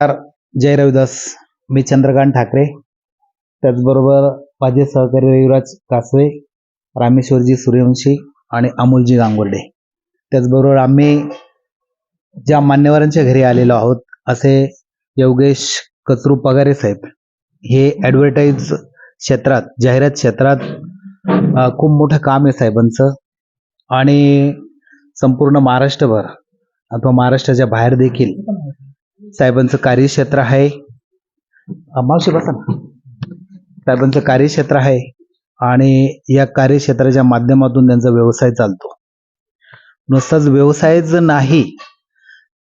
नमस्कार. जय रविदास. मी चंद्रकांत ठाकरे, त्याचबरोबर माझे सहकारी रविराज कासवे, रामेश्वरजी सूर्यवंशी आणि अमोलजी गांगुर्डे. त्याचबरोबर आम्ही ज्या मान्यवरांच्या घरी आलेलो आहोत असे योगेश कचरू पगारे साहेब, हे ॲडव्हर्टाईज क्षेत्रात, जाहिरात क्षेत्रात खूप मोठं काम आहे साहेबांचं आणि संपूर्ण महाराष्ट्रभर अथवा महाराष्ट्राच्या बाहेर देखील साहेबांचं कार्यक्षेत्र आहे. मावशी बसा ना. साहेबांचं कार्यक्षेत्र आहे आणि या कार्यक्षेत्राच्या माध्यमातून त्यांचा व्यवसाय चालतो. नुसताच व्यवसायच नाही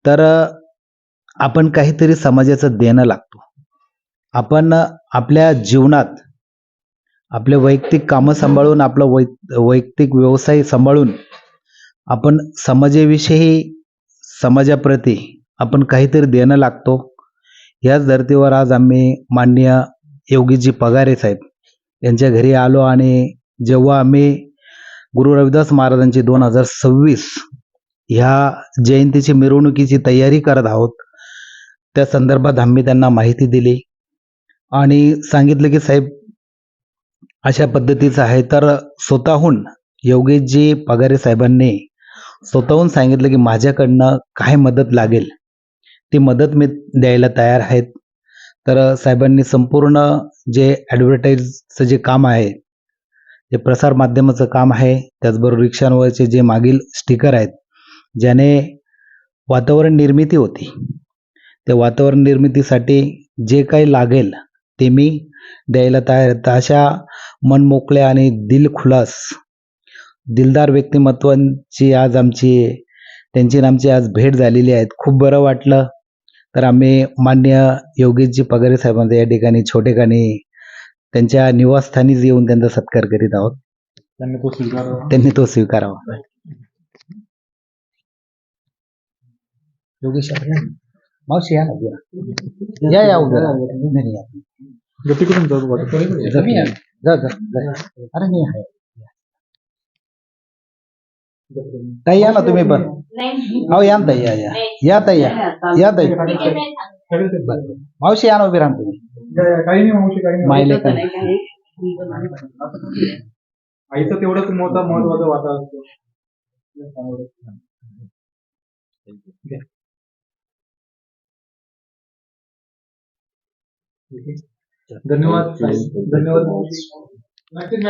तर आपण काहीतरी समाजाचं देणं लागतो. आपण आपल्या जीवनात आपले वैयक्तिक कामं सांभाळून, आपला वैयक्तिक व्यवसाय सांभाळून आपण समाजाविषयी, समाजाप्रती आपण काहीतरी देणं लागतो. याच धर्तीवर आज आम्ही माननीय योगीजी पगारे साहेब यांच्या घरी आलो आणि जेव्हा आम्ही गुरु रविदास महाराजांची 2026 ह्या जयंतीची मिरवणुकीची तयारी करत आहोत, त्या संदर्भात आम्ही त्यांना माहिती दिली आणि सांगितलं की साहेब अशा पद्धतीचं आहे. तर स्वतःहून योगेशजी पगारे साहेबांनी स्वतःहून सांगितलं की माझ्याकडनं काय मदत लागेल ती मदत मी द्यायला तयार आहेत. तर साहेबांनी संपूर्ण जे ॲडव्हर्टाईजचं जे काम आहे, जे प्रसार माध्यमाचं काम आहे, त्याचबरोबर रिक्षांवरचे जे मागील स्टिकर आहेत, ज्याने वातावरण निर्मिती होती, त्या वातावरण निर्मितीसाठी जे काही लागेल ते मी द्यायला तयार आहे. तर अशा मनमोकळ्या आणि दिलखुलास, दिलदार व्यक्तिमत्वांची आज त्यांची आमची आज भेट झालेली आहे. खूप बरं वाटलं. तर आम्ही माननीय योगेशजी पगारे साहेबांचा या ठिकाणी छोटेखानी त्यांच्या निवासस्थानीच येऊन त्यांचा सत्कार करीत आहोत. त्यांनी तो स्वीकारावा. योगेश मावशी या ना, या उद्या. नाही या. अरे नाही आहे. ताई या ना तुम्ही पण. हो या ना ताई, या ताई, या ताई. मावशी या ना, उभी राहा तुम्ही. काही नाही मावशी, काही मायले आईचं तेवढंच महत्वाचं वाटा असतो. धन्यवाद. धन्यवाद.